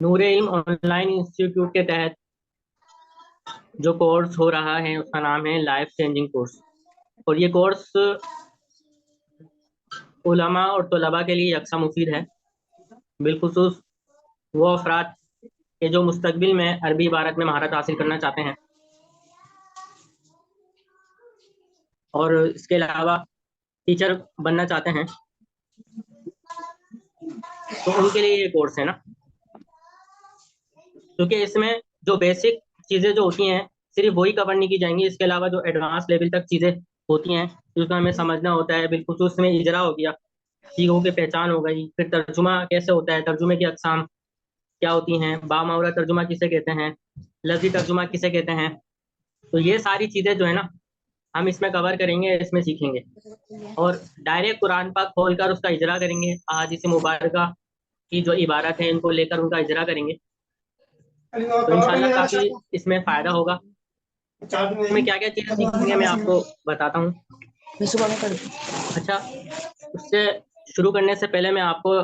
नूरे इल्म online institute के तहत जो कोर्स हो रहा है उसका नाम है लाइफ चेंजिंग कोर्स। और ये कोर्स उलमा और तलबा के लिए यकसा मुफीद है, बिलखुसूस वो अफराद के जो मुस्तकबिल में अरबी इबारत में महारत हासिल करना चाहते हैं और इसके अलावा टीचर बनना चाहते हैं, तो उनके लिए ये कोर्स है ना। क्योंकि इसमें जो बेसिक चीज़ें जो होती हैं सिर्फ वही कवर नहीं की जाएंगी, इसके अलावा जो एडवांस लेवल तक चीज़ें होती हैं जिसको हमें समझना होता है, बिलखुसूस में इजरा हो गया, चीज़ों की पहचान हो गई, फिर तर्जुमा कैसे होता है, तर्जुमे की अकसाम क्या होती हैं, बामावरा तर्जुमा किसे कहते हैं, लफ्जी तर्जुमा किसे कहते हैं। तो ये सारी चीज़ें जो है ना हम इसमें कवर करेंगे, इसमें सीखेंगे और डायरेक्ट कुरान पाक खोल कर उसका इजरा करेंगे, अहादीस मुबारका की जो इबारत है इनको लेकर उनका इजरा करेंगे। तो इंशाल्लाह काफ़ी इसमें फ़ायदा होगा। इसमें क्या क्या चीज़ें सीखेंगे मैं आपको बताता हूँ। अच्छा, उससे शुरू करने से पहले मैं आपको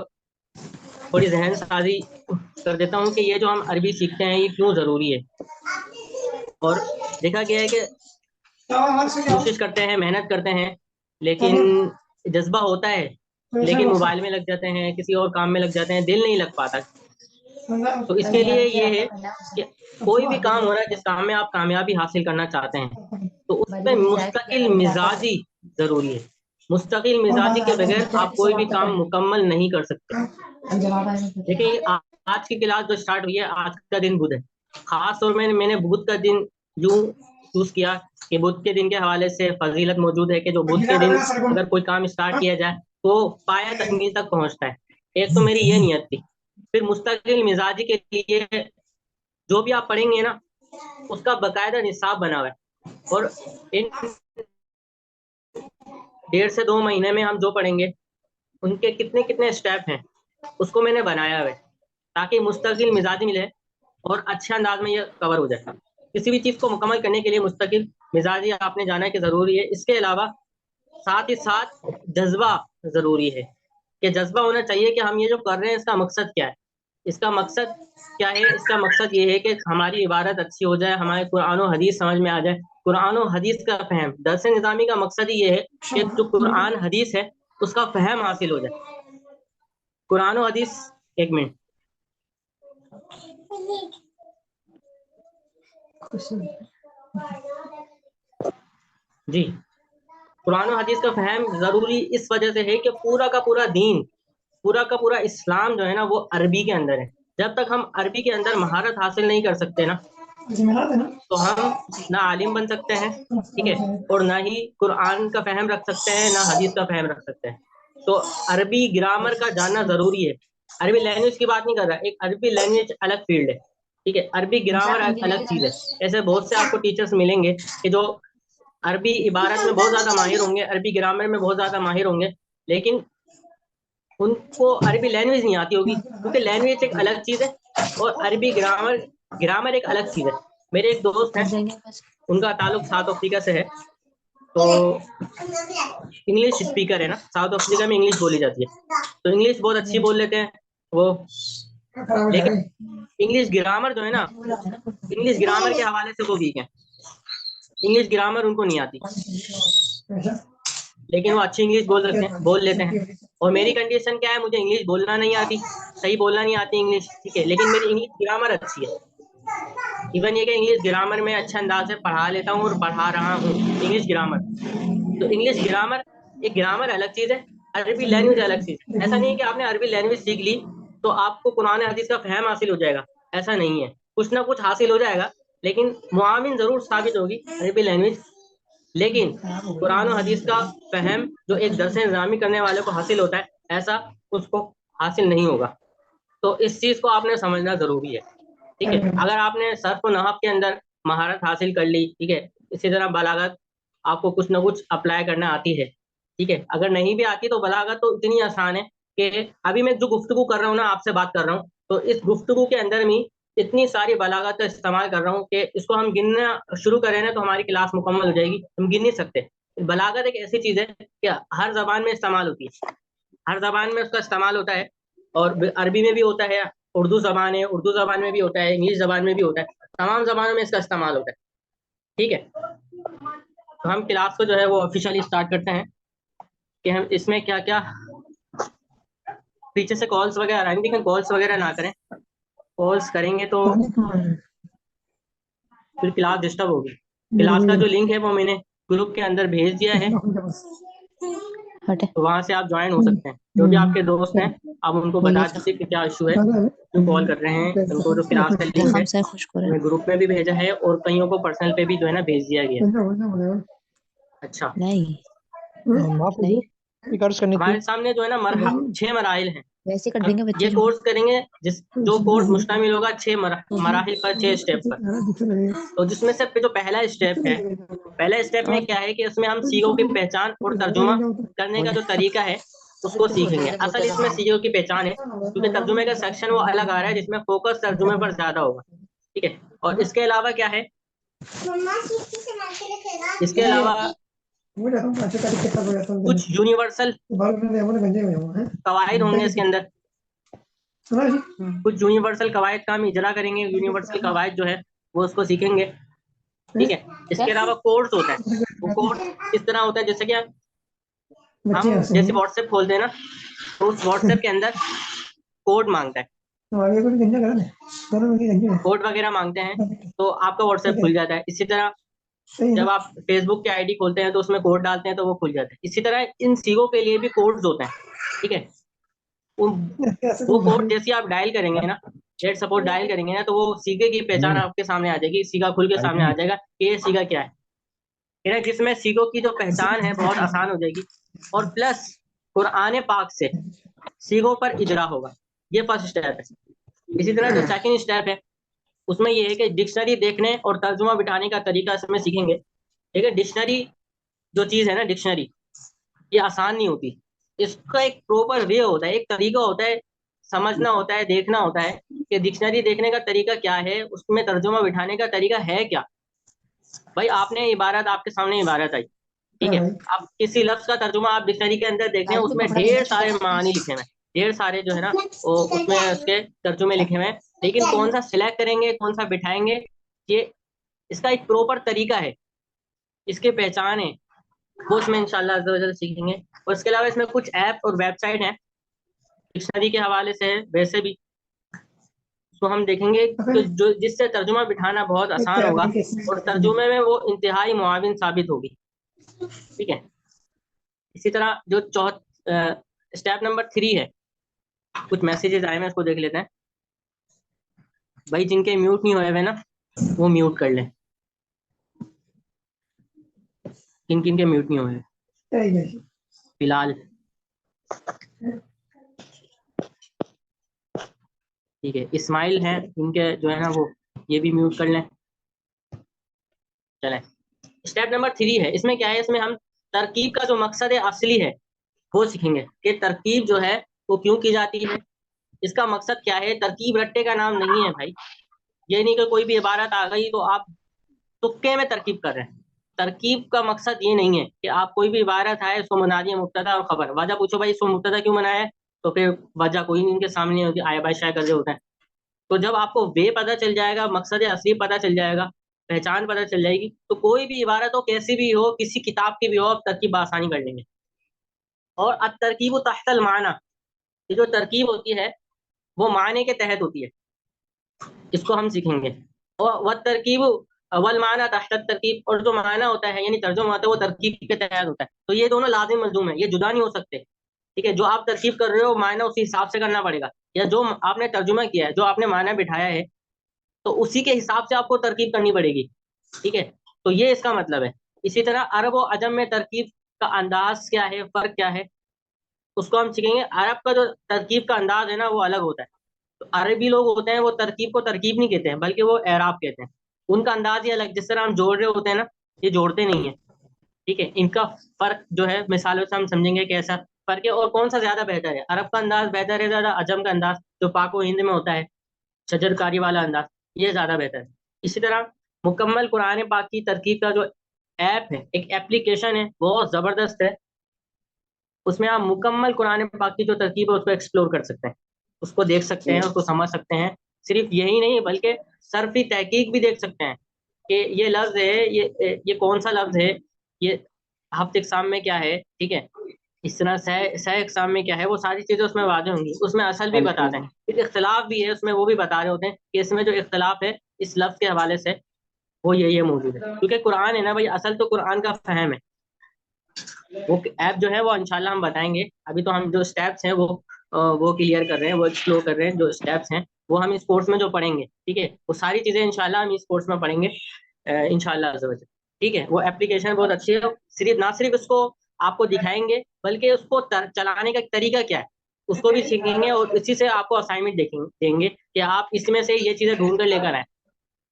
थोड़ी जहन साजी कर देता हूँ कि ये जो हम अरबी सीखते हैं ये क्यों ज़रूरी है। और देखा गया है कि कोशिश करते हैं, मेहनत करते हैं, लेकिन जज्बा होता है, लेकिन मोबाइल में लग जाते हैं, किसी और काम में लग जाते हैं, दिल नहीं लग पाता। तो इसके लिए ये है कि कोई भी काम हो रहा है जिस काम में आप कामयाबी हासिल करना चाहते हैं तो उसमें मुस्तकिल मिजाजी जरूरी है। मुस्तकिल मिजाजी के बगैर आप कोई भी काम मुकम्मल नहीं कर सकते। देखिए आज की क्लास जो स्टार्ट हुई है, आज का दिन बुध है, खास तौर में मैंने बुध का दिन यूं चूज किया कि बुध के दिन के हवाले से फजीलत मौजूद है कि जो बुध के दिन अगर कोई काम स्टार्ट किया जाए तो पाया तकमील तक पहुंचता है। एक तो मेरी ये नियत थी। फिर मुस्तकिल मिजाजी के लिए जो भी आप पढ़ेंगे ना उसका बकायदा निसाब बना हुआ है, और इन 1.5 से 2 महीने में हम जो पढ़ेंगे उनके कितने कितने स्टेप हैं उसको मैंने बनाया हुआ है, ताकि मुस्तकिल मिजाजी मिले और अच्छे अंदाज में ये कवर हो जाए। किसी भी चीज़ को मुकम्मल करने के लिए मुस्तकिल मिजाजी आपने जाना है कि ज़रूरी है। इसके अलावा साथ ही साथ जज्बा ज़रूरी है, कि जज्बा होना चाहिए कि हम ये जो कर रहे हैं इसका मकसद क्या है। इसका मकसद क्या है? इसका मकसद ये है कि हमारी इबारत अच्छी हो जाए, हमारे कुरान और हदीस समझ में आ जाए, कुरान और हदीस का फहम। दरस निज़ामी का मकसद ही ये है कि जो कुरान हदीस है उसका फहम हासिल हो जाए। कुरान और हदीस, एक मिनट जी, कुरान और हदीस का फहम ज़रूरी इस वजह से है कि पूरा का पूरा दीन, पूरा का पूरा इस्लाम जो है ना वो अरबी के अंदर है। जब तक हम अरबी के अंदर महारत हासिल नहीं कर सकते ना तो हम ना आलिम बन सकते हैं, ठीक है, और ना ही कुरान का फहम रख सकते हैं, ना हदीस का फहम रख सकते हैं। तो अरबी ग्रामर का जानना जरूरी है। अरबी लैंग्वेज की बात नहीं कर रहा, एक अरबी लैंग्वेज अलग फील्ड है, ठीक है, अरबी ग्रामर अलग चीज है। ऐसे बहुत से आपको टीचर्स मिलेंगे कि जो अरबी इबारत में बहुत ज्यादा माहिर होंगे, अरबी ग्रामर में बहुत ज्यादा माहिर होंगे, लेकिन उनको अरबी लैंग्वेज नहीं आती होगी, क्योंकि लैंग्वेज एक अलग चीज है और अरबी ग्रामर ग्रामर एक अलग चीज है। मेरे एक दोस्त हैं, उनका ताल्लुक साउथ अफ्रीका से है, तो इंग्लिश स्पीकर है ना, साउथ अफ्रीका में इंग्लिश बोली जाती है, तो इंग्लिश बहुत अच्छी बोल लेते हैं वो। लेकिन इंग्लिश ग्रामर जो है ना, इंग्लिश ग्रामर के हवाले से वो वीक है, इंग्लिश ग्रामर उनको नहीं आती, लेकिन वो अच्छी इंग्लिश बोल लेते हैं। और मेरी कंडीशन क्या है, मुझे इंग्लिश बोलना नहीं आती, सही बोलना नहीं आती इंग्लिश, ठीक है, लेकिन मेरी इंग्लिश ग्रामर अच्छी है। इवन ये कि इंग्लिश ग्रामर में अच्छे अंदाज से पढ़ा लेता हूँ और पढ़ा रहा हूँ इंग्लिश ग्रामर। तो इंग्लिश ग्रामर, एक ग्रामर अलग चीज है, अरबी लैंग्वेज अलग चीज है। ऐसा नहीं है कि आपने अरबी लैंग्वेज सीख ली तो आपको कुरान हदीस का फहम हासिल हो जाएगा, ऐसा नहीं है। कुछ ना कुछ हासिल हो जाएगा, लेकिन मुआविन जरूर साबित होगी अरबी लैंग्वेज। लेकिन कुरान और हदीस का फहम जो एक दरस निज़ामी करने वाले को हासिल होता है, ऐसा उसको हासिल नहीं होगा। तो इस चीज को आपने समझना जरूरी है, ठीक है। अगर आपने सर्फ और नहव के अंदर महारत हासिल कर ली, ठीक है, इसी तरह बलागत आपको कुछ ना कुछ अप्लाई करना आती है, ठीक है। अगर नहीं भी आती तो बलागत तो इतनी आसान है कि अभी मैं जो गुफ्तगू कर रहा हूँ ना, आपसे बात कर रहा हूँ, तो इस गुफ्तगू के अंदर में इतनी सारी बलागत का इस्तेमाल कर रहा हूँ कि इसको हम गिनना शुरू करें ना तो हमारी क्लास मुकम्मल हो जाएगी, हम गिन नहीं सकते। बलागत एक ऐसी चीज है कि हर जबान में इस्तेमाल होती है, हर जबान में उसका इस्तेमाल होता है, और अरबी में भी होता है उर्दू जबान है, उर्दू जबान में भी होता है, इंग्लिश जबान में भी होता है, तमाम जबानों में इसका इस्तेमाल होता है। ठीक है, तो हम क्लास को जो है वो ऑफिशियली स्टार्ट करते हैं कि हम इसमें क्या क्या, पीछे से कॉल्स वगैरह आ रही हैं, लेकिन कॉल्स वगैरह ना करें, कॉल्स करेंगे तो फिर क्लास डिस्टर्ब होगी। क्लास का जो लिंक है वो मैंने ग्रुप के अंदर भेज दिया है, तो वहां से आप ज्वाइन हो सकते हैं। जो भी आपके दोस्त हैं आप उनको बता दीजिए कि क्या इशू है, जो कॉल कर रहे हैं उनको जो क्लास का लिंक है मैं ग्रुप में भी भेजा है और कईयों को पर्सनल पे भी जो है ना भेज दिया गया। अच्छा, माफ कीजिए, रिकॉर्ड्स करने के हमारे लिए। सामने जो है ना 6 मराइल हैं। वैसे कर अब देंगे बच्चे ये जो कोर्स करेंगे जो कोर्स मुश्तमिल होगा 6 मराहिल पर, 6 स्टेप पर। तो जिसमें से जो पहला स्टेप है, पहला स्टेप में क्या है कि उसमें हम सीगों की पहचान और तर्जुमा करने का जो तरीका है उसको सीखेंगे। असल इसमें सीगों की पहचान है, क्योंकि तर्जुमे का सेक्शन वो अलग आ रहा है जिसमें फोकस तर्जुमे पर ज्यादा होगा। ठीक है, और इसके अलावा क्या है, इसके अलावा कुछ यूनिवर्सल कवायद होंगे इसके अंदर, कुछ यूनिवर्सल कवायद का हम इजरा करेंगे। यूनिवर्सल कवायद जो है वो उसको सीखेंगे। ठीक है, इसके अलावा कोड्स होता है, वो कोड किस तरह होता है, जैसे कि हम जैसे व्हाट्सएप खोलते हैं ना, तो उस व्हाट्सएप के अंदर कोड मांगता है, कोड वगैरह मांगते हैं, तो आपका व्हाट्सएप खुल जाता है। इसी तरह जब आप फेसबुक की आईडी खोलते हैं तो उसमें कोड डालते हैं तो वो खुल जाता है। इसी तरह इन सीगों के लिए भी कोड्स होते हैं। ठीक है, वो कोड जैसे आप डायल करेंगे ना, लेट सपोज डायल करेंगे ना, तो वो सीगे की पहचान आपके सामने आ जाएगी, सीगा खुल के सामने आ जाएगा कि ये सीगा क्या है। ठीक है, जिसमें सीगों की जो पहचान है बहुत आसान हो जाएगी, और प्लस कुरान पाक से सीगों पर इजरा होगा। ये फर्स्ट स्टेप है। इसी तरह जो सेकंड स्टेप है उसमें ये है कि डिक्शनरी देखने और तर्जुमा बिठाने का तरीका इसमें सीखेंगे। ठीक है, डिक्शनरी जो चीज़ है ना, डिक्शनरी ये आसान नहीं होती, इसका एक प्रॉपर वे होता है, एक तरीका होता है, समझना होता है, देखना होता है कि डिक्शनरी देखने का तरीका क्या है, उसमें तर्जुमा बिठाने का तरीका है क्या। भाई आपने इबारत, आपके सामने इबारत आई, ठीक है, अब किसी लफ्ज का तर्जुमा आप डिक्शनरी के अंदर देख रहे हैं, उसमें ढेर सारे मानी लिखे हुए हैं, ढेर सारे जो है ना वो उसमें उसके तर्जुमे लिखे हुए हैं, लेकिन कौन सा सिलेक्ट करेंगे, कौन सा बिठाएंगे, ये इसका एक प्रॉपर तरीका है, इसके पहचान है, वो इसमें इंशाल्लाह अज़्ज़ा व जल सीखेंगे। और इसके अलावा इसमें कुछ ऐप और वेबसाइट हैं डिक्शनरी के हवाले से है, वैसे भी तो हम देखेंगे कि जो जिससे तर्जुमा बिठाना बहुत आसान होगा और तर्जुमे में वो इंतहाई मुआविन साबित होगी। ठीक है, इसी तरह जो स्टेप नंबर 3 है, कुछ मैसेजेस आए हैं उसको देख लेते हैं। भाई जिनके म्यूट नहीं हुए हुए ना वो म्यूट कर लें, किन किन के म्यूट नहीं हुए हैं फिलहाल। ठीक है, इस्माइल हैं इनके जो है ना वो ये भी म्यूट कर लें। चलें, स्टेप नंबर 3 है, इसमें क्या है, इसमें हम तरकीब का जो मकसद है असली है वो सीखेंगे कि तरकीब जो है वो क्यों की जाती है, इसका मकसद क्या है। तरकीब रट्टे का नाम नहीं है भाई, ये नहीं कि कोई भी इबारत आ गई तो आप तुक्के में तरकीब कर रहे हैं। तरकीब का मकसद ये नहीं है कि आप कोई भी इबारत आए उसको बना दिए मुब्तदा और खबर, वजह पूछो भाई इसको मुब्तदा क्यों बनाया है, तो फिर वजह कोई नहीं इनके सामने होती, आया बाय शाय कर रहे होते हैं। तो जब आपको वे पता चल जाएगा, मकसद असली पता चल जाएगा, पहचान पता चल जाएगी, तो कोई भी इबारत हो, कैसी भी हो, किसी किताब की भी हो, आप तरकीब आसानी कर लेंगे। और अब तरकीब तहतल माना, ये जो तरकीब होती है वो माने के तहत होती है, इसको हम सीखेंगे। और वह तरकीब अवल माना तहत तरकीब, और जो माना होता है यानी तर्जुमा होता है वो तरकीब के तहत होता है। तो ये दोनों लाजिम मलजूम है, ये जुदा नहीं हो सकते। ठीक है, जो आप तरकीब कर रहे हो माना उसी हिसाब से करना पड़ेगा, या जो आपने तर्जुमा किया है, जो आपने माना बिठाया है, तो उसी के हिसाब से आपको तरकीब करनी पड़ेगी। ठीक है, तो ये इसका मतलब है। इसी तरह अरब और अजम में तरकीब का अंदाज क्या है, फर्क क्या है, उसको हम सीखेंगे। अरब का जो तरकीब का अंदाज है ना वो अलग होता है। तो अरबी लोग होते हैं वो तरकीब को तरकीब नहीं कहते हैं बल्कि वो एराब कहते हैं, उनका अंदाज ही अलग। जिस तरह हम जोड़ रहे होते हैं ना, ये जोड़ते नहीं है। ठीक है, इनका फर्क जो है मिसालों से हम समझेंगे कैसा फर्क है और कौन सा ज्यादा बेहतर है, अरब का अंदाज बेहतर है ज्यादा, अजम का अंदाज जो पाको हिंद में होता है शजरकारी वाला अंदाज, ये ज्यादा बेहतर है। इसी तरह मुकम्मल कुरान पाक की तरकीब का जो ऐप है, एक एप्लीकेशन है, बहुत जबरदस्त है, उसमें आप मुकम्मल कुरान पाक की जो तरकीब है उसको एक्सप्लोर कर सकते हैं। उसको देख सकते हैं, उसको समझ सकते हैं। सिर्फ यही नहीं बल्कि सर्फी तहकीक भी देख सकते हैं कि ये लफ्ज है, ये कौन सा लफ्ज है, ये हफ्ते इकसाम में क्या है, ठीक है। इस तरह सह सह इकसाम में क्या है, वो सारी चीजें उसमें वाज़ेह होंगी। उसमें असल भी बताते हैं, फिर इख्तलाफ भी है उसमें, वो भी बता रहे होते हैं कि इसमें जो इख्तलाफ है इस लफ्ज के हवाले से वो ये मौजूद है। क्योंकि कुरान है ना भाई, असल तो कुरान का फहम है। वो ऐप जो है वो इंशाल्लाह हम बताएंगे। अभी तो हम जो स्टेप्स हैं वो क्लियर कर रहे हैं, वो एक्सप्लोर कर रहे हैं। जो स्टेप्स हैं वो हम इस कोर्स में जो पढ़ेंगे, ठीक है, वो सारी चीजें इंशाल्लाह हम इस कोर्स में पढ़ेंगे इंशाल्लाह अज़्ज़ा वजल। ठीक है, वो एप्लीकेशन बहुत अच्छी है। सिर्फ ना सिर्फ उसको आपको दिखाएंगे बल्कि उसको चलाने का तरीका क्या है उसको भी सीखेंगे, और इसी से आपको असाइनमेंट देंगे कि आप इसमें से ये चीजें ढूंढ कर लेकर आए।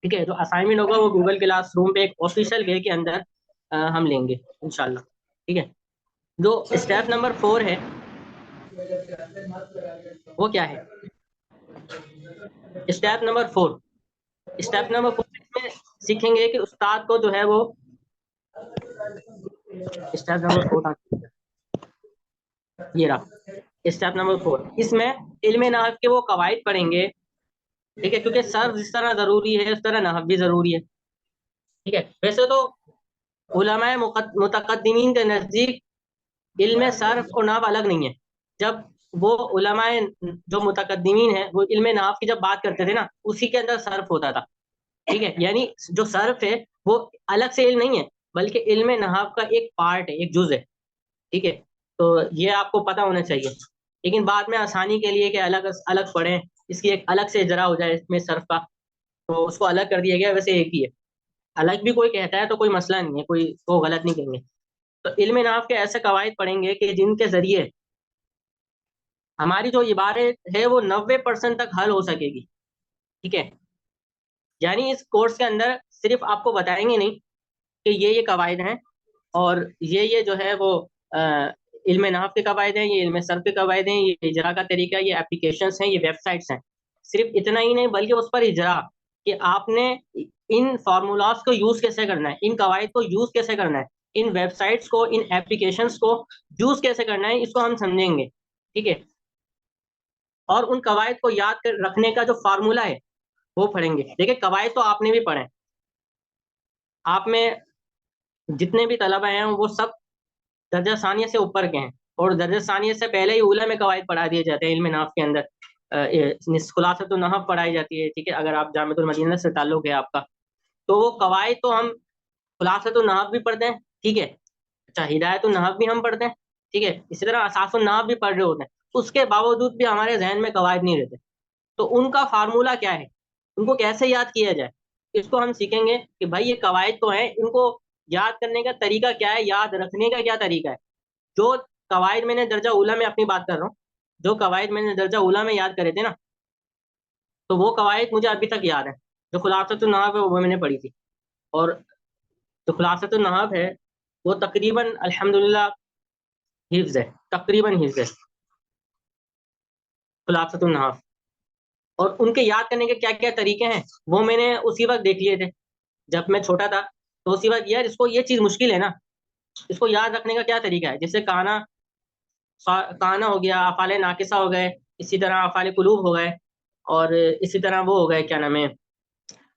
ठीक है, जो असाइनमेंट होगा वो गूगल क्लासरूम पे एक ऑफिशियल वे के अंदर हम लेंगे इंशाल्लाह। ठीक है, जो स्टेप नंबर 4 है वो क्या है? स्टेप नंबर 4 इसमें सीखेंगे कि उस्ताद को जो है वो स्टेप नंबर 4 ये रहा। स्टेप नंबर 4 इसमें इल्म नहव के वो कवायद पढ़ेंगे। ठीक है, क्योंकि सर्फ जिस तरह जरूरी है उस तरह नहव भी जरूरी है। ठीक है, वैसे तो उलमाए मुतकद्दिमीन के नजदीक इल्म सर्फ और नाव अलग नहीं है। जब वो उलमाए जो मुतकद्दिमीन है वो इल्म नाव की जब बात करते थे ना, उसी के अंदर सर्फ होता था। ठीक है, यानी जो सर्फ है वो अलग से इल्म नहीं है, बल्कि इल्म नहाव का एक पार्ट है, एक जुज है। ठीक है, तो ये आपको पता होना चाहिए। लेकिन बाद में आसानी के लिए कि अलग अलग पढ़ें, इसकी एक अलग से इजरा हो जाए इसमें सर्फ का, तो उसको अलग कर दिया गया। वैसे एक ही है, अलग भी कोई कहता है तो कोई मसला नहीं है, कोई वो गलत नहीं कहेंगे। तो इल्म नाफ के ऐसे कवायद पढ़ेंगे कि जिनके जरिए हमारी जो इबारत है वो 90% तक हल हो सकेगी। ठीक है, यानी इस कोर्स के अंदर सिर्फ आपको बताएंगे नहीं कि ये कवायद हैं और ये जो है वो अ, इल्म नाफ के कवायद हैं, ये इल्म सर्फ के कवायद हैं, ये इजरा का तरीका, ये एप्लीकेशंस हैं, ये वेबसाइट्स हैं। सिर्फ इतना ही नहीं बल्कि उस पर इजरा कि आपने इन फार्मूलाज को यूज कैसे करना है, इन कवायद को यूज कैसे करना है, इन वेबसाइट्स को, इन एप्लीकेशंस को यूज कैसे करना है, इसको हम समझेंगे। ठीक है, और उन कवायद को याद कर रखने का जो फार्मूला है वो पढ़ेंगे। देखिए, कवायद तो आपने भी पढ़े, आप में जितने भी तलबा हैं वो सब दर्जा सानिया से ऊपर के हैं, और दर्जा सानिया से पहले ही उला में कवायद पढ़ा दिए जाते हैं। इल्म नाफ के अंदर खुलासा तो नहव पढ़ाई जाती है। ठीक है, अगर आप जामिअतुल मदीना से ताल्लुक है आपका, तो वो कवायद तो हम खुलासा तो नहव भी पढ़ते हैं। ठीक है, अच्छा, हिदायत नहव भी हम पढ़ते हैं। ठीक है, इसी तरह असासुन नहव भी पढ़ रहे होते हैं। उसके बावजूद भी हमारे जहन में कवायद नहीं रहते, तो उनका फार्मूला क्या है, उनको कैसे याद किया जाए, इसको हम सीखेंगे कि भाई ये कवायद तो हैं, इनको याद करने का तरीका क्या है, याद रखने का क्या तरीका है। जो कवायद मैंने दर्जा उला में अपनी बात कर रहा हूँ, जो कवायद मैंने दर्जा उला में याद करे थे ना, तो वो कवायद मुझे अभी तक याद है। जो खुलासतुन नहव है वो मैंने पढ़ी थी, और जो खुलासतुन नहव है वो तकरीबन अल्हम्दुलिल्लाह हिफ्ज है, तकरीबन हिफ्ज है खुलासतुन नहव। और उनके याद करने के क्या क्या तरीके हैं वो मैंने उसी वक्त देख लिए थे जब मैं छोटा था। तो उसी वक्त यार इसको ये चीज मुश्किल है ना, इसको याद रखने का क्या तरीका है। जैसे काना हो गया, अफाले नाकिसा हो गए, इसी तरह अफाले कुलूब हो गए, और इसी तरह वो हो गए, क्या नाम है,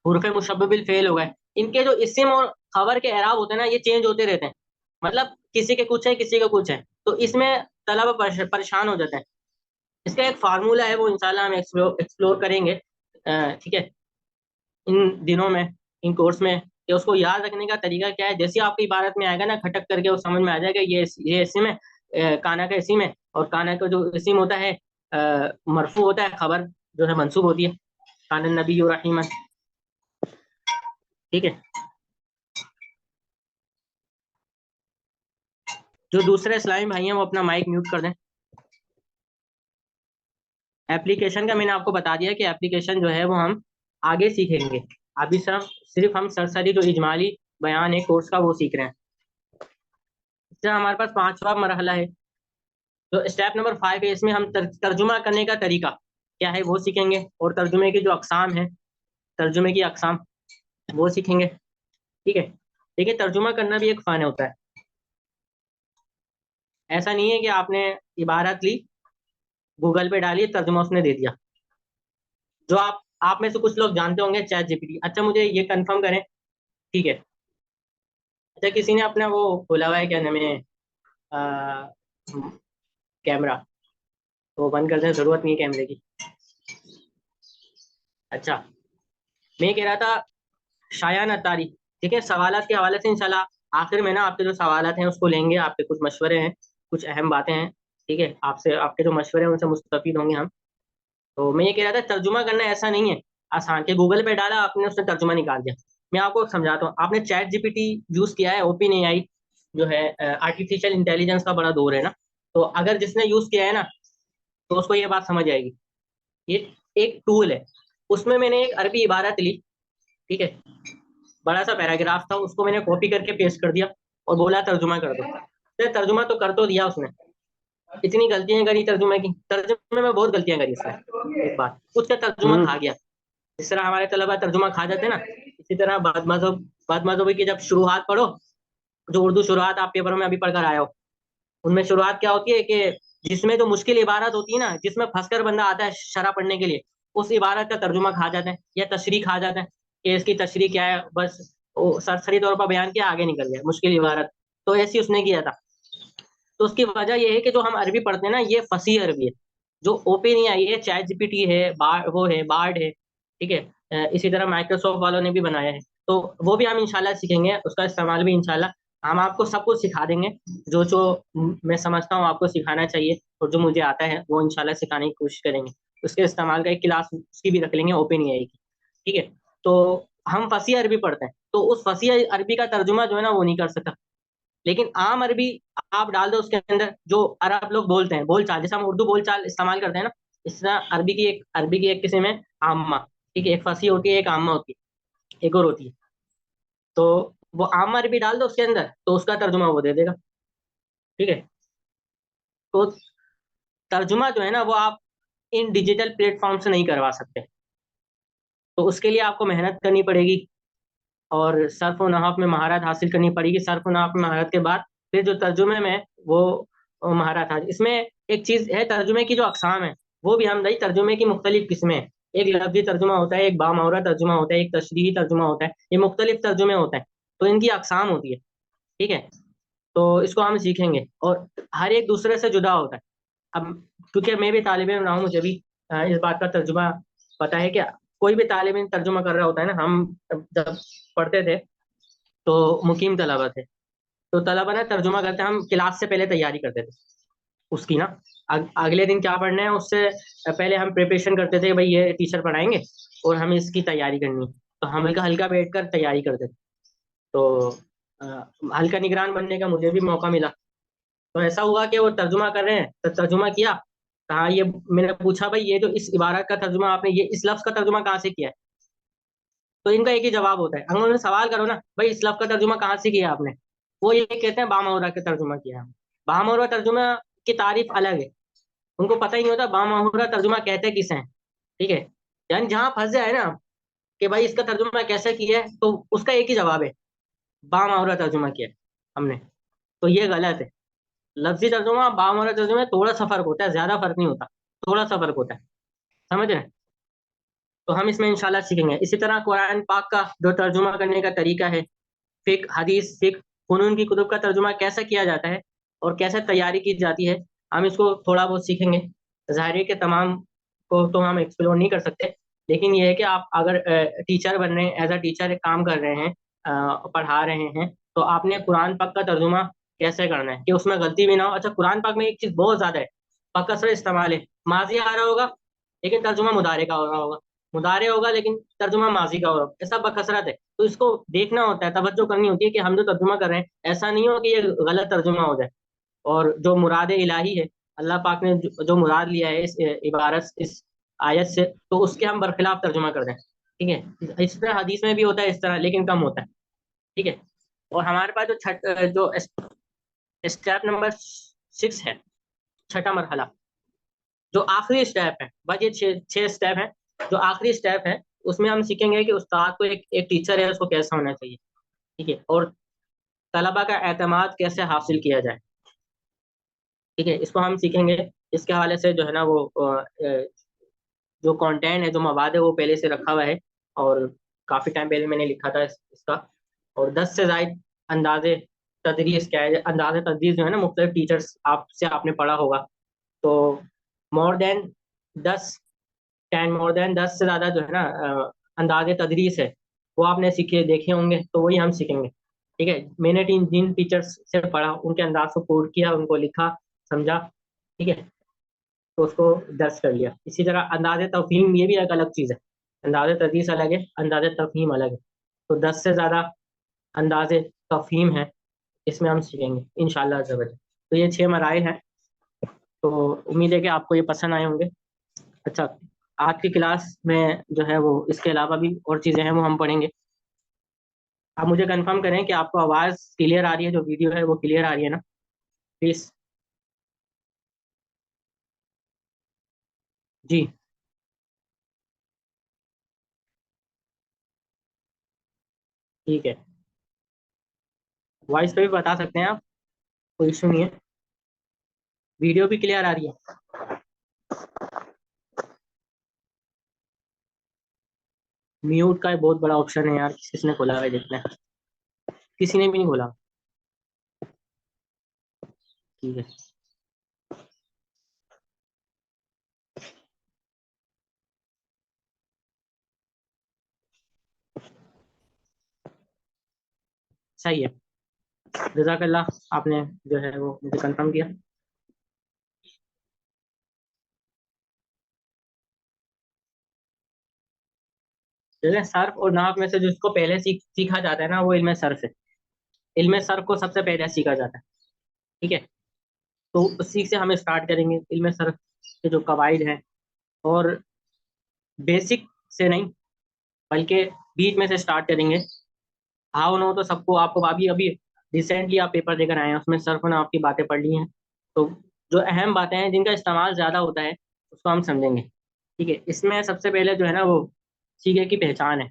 हुर्फ मुशब्बिल फेल हो गए। इनके जो इस्म और खबर के एराब होते हैं ना, ये चेंज होते रहते हैं। मतलब किसी के कुछ है, किसी का कुछ है, तो इसमें तलबा परेशान हो जाते हैं। इसका एक फार्मूला है, वो इंशाल्लाह हम एक्सप्लोर करेंगे। ठीक है, इन दिनों में, इन कोर्स में, कि उसको याद रखने का तरीका क्या है। जैसे आपकी इबारत में आएगा ना, खटक करके वो समझ में आ जाएगा ये इस्म है, काना का इस्म है, और काना का जो इस्म होता है मरफू होता है, खबर जो है मंसूब होती है, कान नबी रहीमन। ठीक है, जो दूसरे इस्लामी भाई हैं वो अपना माइक म्यूट कर दें। एप्लीकेशन का मैंने आपको बता दिया कि एप्लीकेशन जो है वो हम आगे सीखेंगे। अभी सिर्फ हम सरसरी जो इजमाली बयान है कोर्स का वो सीख रहे हैं। इससे हमारे पास पांचवा मरहला है, जो स्टेप नंबर 5 है। इसमें हम तर्जुमा करने का तरीका क्या है वो सीखेंगे, और तर्जुमे की जो अकसाम है, तर्जुमे की अकसाम वो सीखेंगे। ठीक है, देखिए, तर्जुमा करना भी एक फ़न होता है। ऐसा नहीं है कि आपने इबारत ली गूगल पे डालिए, तर्जुमा उसने दे दिया। जो आप में से कुछ लोग जानते होंगे चैट जीपीटी। अच्छा मुझे ये कंफर्म करें, ठीक है। अच्छा किसी ने अपना वो खोला हुआ है, क्या नाम है, आ, कैमरा, तो बंद कर दें, जरूरत नहीं है कैमरे की। अच्छा मैं कह रहा था, शायान अत्तारी, ठीक है, सवालात के हवाले से इंशाल्लाह आखिर में ना आपके जो सवालात हैं उसको लेंगे, आपके कुछ मशवरे हैं, कुछ अहम बातें हैं, ठीक है, आपसे आपके जो मशवरे हैं उनसे मुस्तफीद होंगे हम। तो मैं ये कह रहा था, तर्जुमा करना ऐसा नहीं है आसान के गूगल पे डाला आपने, उसने तर्जुमा निकाल दिया। मैं आपको समझाता हूँ, आपने चैट जीपीटी यूज किया है, ओपन एआई जो है, आर्टिफिशियल इंटेलिजेंस का बड़ा दौर है ना, तो अगर जिसने यूज किया है ना, तो उसको ये बात समझ आएगी। ये एक टूल है, उसमें मैंने एक अरबी इबारत ली, ठीक है, बड़ा सा पैराग्राफ था, उसको मैंने कॉपी करके पेस्ट कर दिया और बोला तर्जुमा कर दो, तो तर्जुमा तो कर तो दिया उसने। इतनी गलतियां करी तर्जुमे की, तर्जुमे में बहुत गलतियां करी उसने, एक बार उसका तर्जुमा खा गया। जिस तरह हमारे तलबा तर्जुमा खा जाते हैं ना, इसी तरह बदमज़हबी की जब शुरुआत पढ़ो, जो उर्दू शुरुआत आप पेपरों में अभी पढ़कर आए हो, उनमें शुरुआत क्या होती है कि जिसमें जो मुश्किल इबारत होती है ना, जिसमें फंसकर बंदा आता है शरह पढ़ने के लिए, उस इबारत का तर्जुमा खा जाते हैं या तशरीह खा जाते हैं कि इसकी तशरीह क्या है, बस वो सरसरी तौर पर बयान किया, आगे निकल गया मुश्किल इबारत। तो ऐसी उसने किया था। तो उसकी वजह यह है कि जो हम अरबी पढ़ते हैं ना, ये फसी अरबी है। जो ओपन ही आई है, चैट जीपीटी है, वो है बार्ड है, ठीक है, इसी तरह माइक्रोसॉफ्ट वालों ने भी बनाया है, तो वो भी हम इंशाल्लाह सीखेंगे, उसका इस्तेमाल भी इंशाल्लाह हम आपको सब कुछ सिखा देंगे। जो जो मैं समझता हूँ आपको सिखाना चाहिए, और जो मुझे आता है वो इंशाल्लाह सिखाने की कोशिश करेंगे। उसके इस्तेमाल का एक क्लास उसकी भी रख लेंगे, ओपन एआई की, ठीक है। तो हम फसी अरबी पढ़ते हैं, तो उस फसी अरबी का तर्जुमा जो है ना वो नहीं कर सकता, लेकिन आम अरबी आप डाल दो उसके अंदर, जो अरब लोग बोलते हैं बोलचाल, जैसे हम उर्दू बोलचाल इस्तेमाल करते हैं ना, इस तरह अरबी की एक किस्म है आमा, ठीक है, एक फसी होती है, एक आमा होती है, एक और होती है। तो वो आम अरबी डाल दो उसके अंदर, तो उसका तर्जुमा वो दे देगा, ठीक है। तो तर्जुमा जो है ना वो आप इन डिजिटल प्लेटफॉर्म से नहीं करवा सकते, तो उसके लिए आपको मेहनत करनी पड़ेगी, और सर्फ और नहव में महारत हासिल करनी पड़ेगी। सर्फ और नहव में महारत के बाद फिर जो तर्जुमे में वो महारत हासिल। इसमें एक चीज है, तर्जुमे की जो अकसाम है वो भी हम नहीं, तर्जुमे की मुख्तलिफ किस्में हैं। एक लफ्जी तर्जुमा होता है, एक बामौरा तर्जुमा होता है, एक तशरीही तर्जुमा होता है, ये मुख्तलिफ तर्जुमे होते हैं, तो इनकी अकसाम होती है, ठीक है। तो इसको हम सीखेंगे, और हर एक दूसरे से जुदा होता है। अब क्योंकि मैं भी तालिब इल्म रहा हूँ, मुझे भी इस बात का तर्जुमा पता है कि कोई भी तालिब इल्म तर्जुमा कर रहा होता है ना, हम जब पढ़ते थे तो मुकीम तलबा थे, तो तलबा ना तर्जुमा करते, हम क्लास से पहले तैयारी करते थे उसकी ना, अगले दिन क्या पढ़ना है उससे पहले हम प्रिपरेशन करते थे, भाई ये टीचर पढ़ाएंगे और हमें इसकी तैयारी करनी है, तो हम हल्का हल्का बैठ कर तैयारी करते थे। तो अ, हल्का निगरान बनने का मुझे भी मौका मिला। तो ऐसा हुआ कि वो तर्जुमा कर रहे हैं, तो तर्जुमा किया, कहा ये, मैंने पूछा भाई ये जो इस इबारत का तर्जुमा आपने, ये इस लफ्ज का तर्जुमा कहाँ से किया है, तो इनका एक ही जवाब होता है। अगर उन्हें सवाल करो ना, भाई इस लफ्ज का तर्जुमा कहाँ से किया आपने, वो ये कहते हैं बामौरा का तर्जुमा किया है। बामौरा तर्जुमा की तारीफ अलग है, उनको पता ही नहीं होता बामौरा तर्जुमा कहते किसे हैं, ठीक है। यानी जहां फंस जाए ना कि भाई इसका तर्जुमा कैसे किया है, तो उसका एक ही जवाब है, बामौरा तर्जुमा किया है हमने। तो ये गलत है। लफ्जी तर्जुमा बामौरा तर्जुमा में थोड़ा सा फर्क होता है, ज्यादा फर्क नहीं होता, थोड़ा सा फर्क होता है, समझ रहे हैं। तो हम इसमें इंशाल्लाह सीखेंगे। इसी तरह कुरान पाक का जो तर्जुमा करने का तरीका है, फिक हदीस फिक फ़नून की कुतुब का तर्जुमा कैसे किया जाता है और कैसे तैयारी की जाती है, हम इसको थोड़ा बहुत सीखेंगे। ज़ाहिर है कि तमाम को तो हम एक्सप्लोर नहीं कर सकते, लेकिन ये है कि आप अगर टीचर बन रहे हैं, एज अ टीचर काम कर रहे हैं, पढ़ा रहे हैं, तो आपने कुरान पाक का तर्जुमा कैसे करना है कि उसमें गलती भी ना हो। अच्छा कुरान पाक में एक चीज़ बहुत ज़्यादा है, पकसर इस्तेमाल है, माजी आ रहा होगा लेकिन तर्जुमा मुदारे का हो रहा होगा, मुदारे होगा लेकिन तर्जुमा माजी का होगा, ऐसा बकसरत है। तो इसको देखना होता है, तवज्जो करनी होती है कि हम जो तर्जुमा कर रहे हैं ऐसा नहीं हो कि ये गलत तर्जुमा हो जाए, और जो मुराद इलाही है, अल्लाह पाक ने जो मुराद लिया है इस इबारत, इस आयत से, तो उसके हम बरखिलाफ तर्जुमा कर दें, ठीक है। इस तरह हदीस में भी होता है इस तरह, लेकिन कम होता है, ठीक है। और हमारे पास जो स्टेप नंबर 6 है, छठा मरहला, जो आखिरी स्टेप है, बस ये छह स्टेप है, जो आखिरी स्टेप है उसमें हम सीखेंगे कि उस्ताद को एक टीचर है उसको कैसा होना चाहिए, ठीक है, और तलबा का एतमाद कैसे हासिल किया जाए, ठीक है, इसको हम सीखेंगे। इसके हवाले से जो है ना वो जो कंटेंट है, जो मवाद है, वो पहले से रखा हुआ है। और काफ़ी टाइम पहले मैंने लिखा था इसका। और 10 से ज़ायद अंदाजे तदरीस क्या है, अंदाजे तदरीस जो है ना, मुख्तलिफ टीचर्स आपसे आपने पढ़ा होगा। तो मोर देन 10 मोर देन 10 से ज़्यादा जो है ना अंदाजे तदरीस है, वो आपने सीखे देखे होंगे, तो वही हम सीखेंगे। ठीक है, मैंने जिन टीचर्स से पढ़ा उनके अंदाज को कोड किया, उनको लिखा, समझा। ठीक है, तो उसको दर्ज कर लिया। इसी तरह अंदाज़ तफ़हीम ये भी एक अलग चीज़ है। अंदाज़ तदरीस अलग है, अंदाज़ तफ़हीम अलग है। तो 10 से ज़्यादा अंदाज़ तफ़हीम है, इसमें हम सीखेंगे इंशाअल्लाह अज़्ज़ा वजल। तो ये 6 मराइल हैं। तो उम्मीद है कि आपको ये पसंद आए होंगे। अच्छा, आज की क्लास में जो है वो इसके अलावा भी और चीज़ें हैं, वो हम पढ़ेंगे। आप मुझे कंफर्म करें कि आपको आवाज़ क्लियर आ रही है, जो वीडियो है वो क्लियर आ रही है ना, प्लीज़। जी, ठीक है। वॉइस पे भी बता सकते हैं आप, कोई इशू नहीं है। वीडियो भी क्लियर आ रही है। म्यूट का एक बहुत बड़ा ऑप्शन है यार, किसने खोला है देखना है। किसी ने भी नहीं खोला। ठीक है, सही है। जज़ाकल्लाह, आपने जो है वो मुझे कंफर्म किया। जैसे सर्फ और नाफ में से जिसको पहले सीखा जाता है ना, वो इल्म सर्फ है। इल्म सर्फ को सबसे पहले सीखा जाता है। ठीक है, तो उसी से हम स्टार्ट करेंगे, इल्म सर्फ के जो कवाइद हैं। और बेसिक से नहीं, बल्कि बीच में से स्टार्ट करेंगे। हाँ नो तो सबको, आपको अभी अभी रिसेंटली आप पेपर देकर आए हैं, उसमें सर्फ और नाफ की बातें पढ़ ली हैं। तो जो अहम बातें हैं, जिनका इस्तेमाल ज़्यादा होता है, उसको हम समझेंगे। ठीक है, इसमें सबसे पहले जो है ना वो सीगे की पहचान है।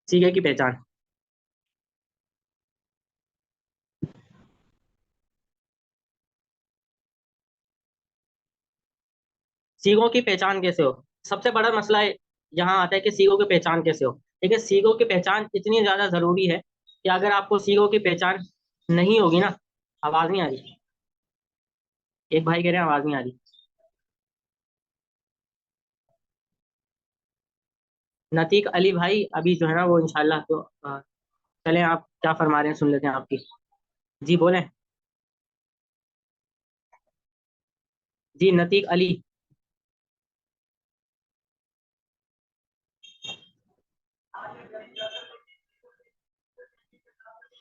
सीगे की पहचान। सीगों की पहचान कैसे हो, सबसे बड़ा मसला यहाँ आता है कि सीगों की पहचान कैसे हो। देखिए, सीगों की पहचान इतनी ज़्यादा ज़रूरी है कि अगर आपको सीगों की पहचान नहीं होगी ना। आवाज़ नहीं आ रही। एक भाई कह रहे हैं आवाज़ नहीं आ रही। नतीक अली भाई अभी जो है ना वो इंशाल्लाह तो चलें, आप क्या फरमा रहे हैं सुन लेते हैं आपकी। जी बोलें। जी, नतीक अली।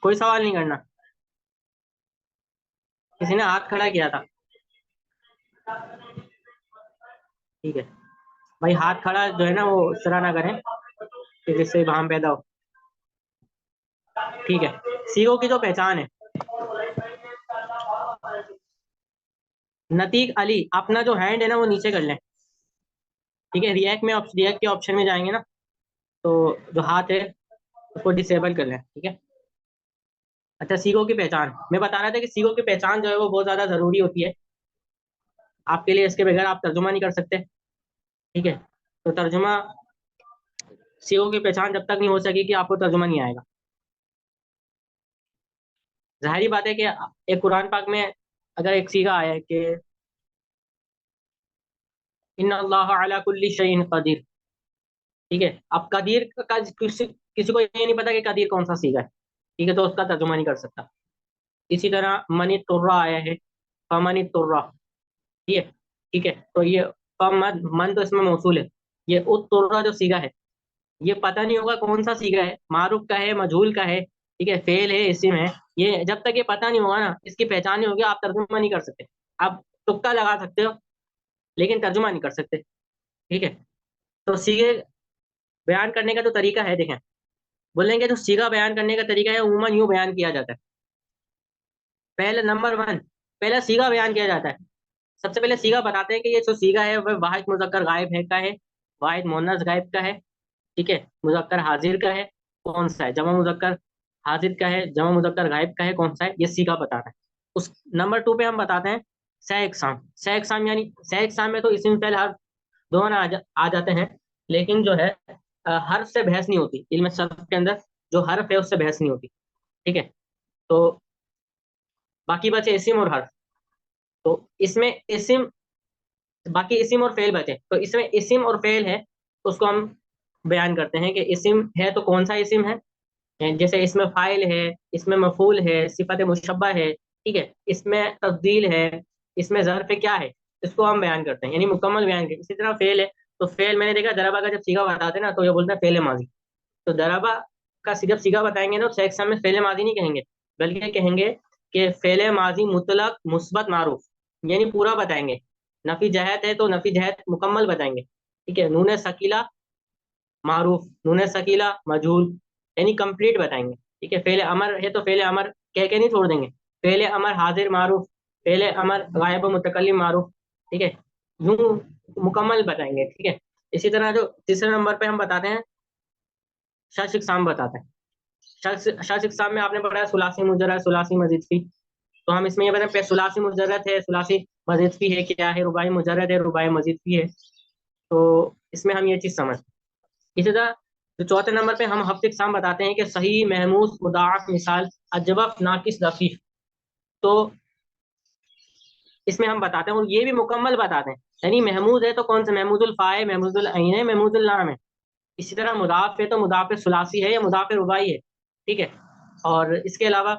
कोई सवाल नहीं करना। किसी ने हाथ खड़ा किया था। ठीक है भाई, हाथ खड़ा जो है ना वो इस तरह ना करें कि जिससे वहां पैदा हो। ठीक है, सीओ की जो पहचान है, नतीक अली अपना जो हैंड है ना वो नीचे कर लें। ठीक है, रिएक्ट में रिएक्ट के ऑप्शन में जाएंगे ना, तो जो हाथ है उसको डिसेबल कर लें। ठीक है। अच्छा, सीगो की पहचान मैं बता रहा था कि सीगो की पहचान जो है वो बहुत ज्यादा जरूरी होती है आपके लिए। इसके बगैर आप तर्जुमा नहीं कर सकते। ठीक है, तो तर्जुमा, सीगो की पहचान जब तक नहीं हो सकेगी आपको तर्जुमा नहीं आएगा। जाहिर बात है कि एक कुरान पाक में अगर एक सीगा आया है कि इन्ना अल्लाह अला कुल्ली शैइन कदीर। ठीक है, अब कदीर का किसी को ये नहीं पता कि कदीर कौन सा सीगा है। ठीक है, तो उसका तर्जुमा नहीं कर सकता। इसी तरह मनी तुर्रा आया है, फमनी तुर्रा। ठीक है। ठीक है, तो ये फमन मन तो इसमें मौसूल है। ये उत तुर्रा जो सीगा है, ये पता नहीं होगा कौन सा सीगा है, मारूफ का है, मजहूल का है। ठीक है, फेल है, इस्म है। ये जब तक ये पता नहीं होगा ना, इसकी पहचान नहीं होगी, आप तर्जुमा नहीं कर सकते। आप तुक्का लगा सकते हो, लेकिन तर्जुमा नहीं कर सकते। ठीक है, तो सीगे बयान करने का तो तरीका है, देखें। बोलेंगे तो सीगा बयान करने का तरीका है, उमूमन यूं बयान किया जाता है। पहले नंबर वन, पहले सीगा बयान किया जाता है। सबसे पहले सीगा बताते हैं कि ये जो सीगा है वह वाहिद मुजक्कर गायब है का है, वाहिद मुअन्नस गायब का है। ठीक है, मुजक्कर हाजिर का है, कौन सा है, जमा मुजक्कर हाजिर का है, जमा मुजक्कर गायब का है, कौन सा है, ये सीगा बताना है। उस नंबर 2 पे हम बताते हैं सह इकसाम। सह इकसाम यानी सह इकसाम में तो इस्म फेल हर्फ दोनों आ जाते हैं, लेकिन जो है हर्फ से बहस नहीं होती इल्म सर्फ के अंदर। जो हर्फ है उससे बहस नहीं होती। ठीक है। तो बाकी बचे इस्म और हर्फ। तो इसमें इस्म, बाकी इस्म और फेल बचे, तो इसमें इस्म और फेल है, उसको हम बयान करते हैं कि इस्म है तो कौन सा इस्म है। जैसे इसमें फाइल है, इसमें मफूल है, सिफत मुशब्बा है, ठीक है, इसमें तब्दील है, इसमें ज़र्फ क्या है, इसको हम बयान करते हैं, यानी मुकम्मल बयान करते हैं। इसी तरह फेल है, तो फेल मैंने देखा दराबा का जब सीगा बताते हैं ना तो ये बोलते हैं फेल माजी। तो दराबा का जब सीगा बताएंगे ना तो एग्जाम में फेल माजी नहीं कहेंगे, बल्कि कहेंगे कि फेल माजी मुतलक मुस्बत मारूफ, यानी पूरा बताएंगे। नफी जहत है तो नफी जहत मुकम्मल बताएंगे। ठीक है। नून सकीला मारूफ, नून सकीला मजहूल, यानी कंप्लीट बताएंगे। ठीक है। फेल अमर है तो फेल अमर कह के नहीं छोड़ देंगे, फेल अमर हाजिर मारूफ, फेल अमर गायब मुतकल्लिम मारूफ। ठीक है। यूं मुकम्मल बताएंगे। ठीक है। इसी तरह जो तीसरे नंबर पे हम बताते हैं शश इकसाम बताते हैं। शश इकसाम में आपने पढ़ा है सुलासी मुजर्रद, सुलासी मजीद फी। तो हम इसमें ये बताएं पे सुलासी मुजर्रद है, सुलासी मजीद फी है, क्या है, रुबाई मुजर्रद है, रुबाई मजीद फी है। तो इसमें हम ये चीज समझ। इसी तरह जो चौथे नंबर पे हम हफ्ते इकसाम बताते हैं कि सही, महमूद, मुदाफ, मिसाल, अजवफ, नाकिस, लफीफ। तो इसमें हम बताते हैं और ये भी मुकम्मल बताते हैं, यानी महमूद है तो कौन सा, महमूदुल फाए, महमूदुल अइन है, महमूदुल नाम है। इसी तरह मुदाफ है तो मुदाफ सुलासी है या मुदाफ रुबाई है। ठीक है। और इसके अलावा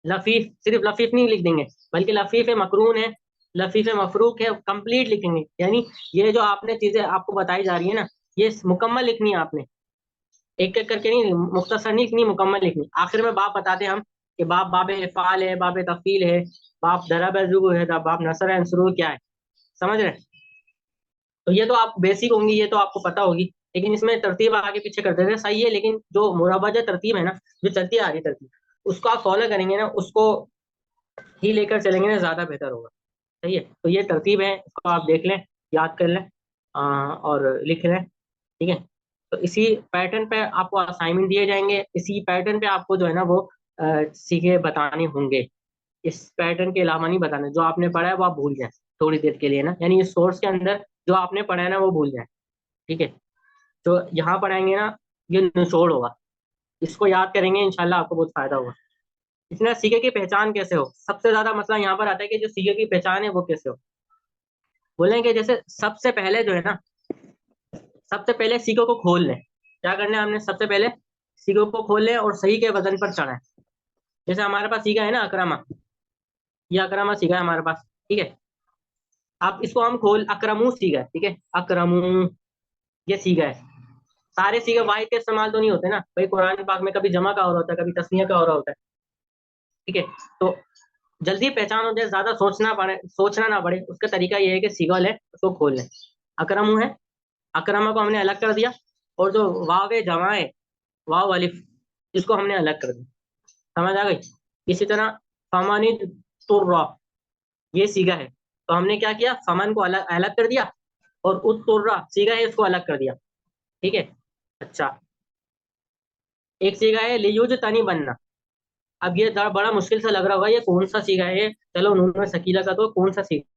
लफीफ, सिर्फ लफीफ नहीं लिख देंगे, बल्कि लफीफ मकरून है, लफीफ मफरूक है, कंप्लीट लिखेंगे। यानी ये जो आपने चीजें आपको बताई जा रही है ना, ये मुकम्मल लिखनी है आपने, एक एक करके नहीं, मुख्तसर नहीं लिखनी, मुकम्मल लिखनी। आखिर में बाप बताते हैं हम कि बाप बाब इफ़ाल है, बाब तफील है, बाप दरब है, बाप नसर है, सुरूर क्या है। समझ रहे हैं? तो ये तो आप बेसिक होंगी, ये तो आपको पता होगी, लेकिन इसमें तरतीब आगे पीछे कर देते हैं, सही है, लेकिन जो मुरवजा तरतीब है ना, जो चलती आ रही तरतीब, उसको आप फॉलो करेंगे ना, उसको ही लेकर चलेंगे ना, ज्यादा बेहतर होगा। सही है। तो ये तरतीब है, इसको आप देख लें, याद कर लें, और लिख लें। ठीक है। तो इसी पैटर्न पे आपको असाइनमेंट दिए जाएंगे, इसी पैटर्न पे आपको जो है ना वो सीखे बताने होंगे। इस पैटर्न के अलावा नहीं बताना, जो आपने पढ़ा है वो आप भूल जाए थोड़ी देर के लिए ना, यानी इस कोर्स के अंदर जो आपने पढ़ा है ना वो भूल जाए। ठीक है। तो यहाँ पढ़ाएंगे ना, ये निचोड़ होगा, इसको याद करेंगे इंशाल्लाह आपको बहुत फायदा होगा। इसमें सीखे की पहचान कैसे हो, सबसे ज्यादा मसला यहाँ पर आता है कि जो सीखे की पहचान है वो कैसे हो। बोलेंगे जैसे सबसे पहले जो है ना, सबसे पहले सीखो को खोल लें। क्या करना है हमने, सबसे पहले सीखो को खोल लें और सही के वजन पर चढ़ाएं। जैसे हमारे पास सीखा है ना अकरमा, ये अकरमा सीखा है हमारे पास। ठीक है। अब इसको हम खोल, अकरमू सीखा है, ठीक है, अकरमू, ये सीखा है। सारे सीखे वाहिद के इस्तेमाल तो नहीं होते ना भाई, कुरान पाक में कभी जमा का हो रहा होता है, कभी तस्निया का हो रहा होता है। ठीक है। तो जल्दी पहचान हो जाए, ज्यादा सोचना ना पड़े, उसका तरीका ये है कि सीखा लें, उसको खोल लें। अकरमू है, अकरमा को हमने अलग कर दिया, और जो वाव जमा है, वाव अलिफ, इसको हमने अलग कर दिया। समझ आ गई? इसी तरह फमानी तुर्रा, ये सीगा है, तो हमने क्या किया, फमन को अलग अलग कर दिया, और उत्तुर्रा सीगा है, इसको अलग कर दिया। ठीक है। अच्छा, एक सीगा है लियुज तनी बनना। अब ये बड़ा मुश्किल सा लग रहा होगा, ये कौन सा सीगा है, चलो उन्होंने शकीला का तो कौन सा सीगा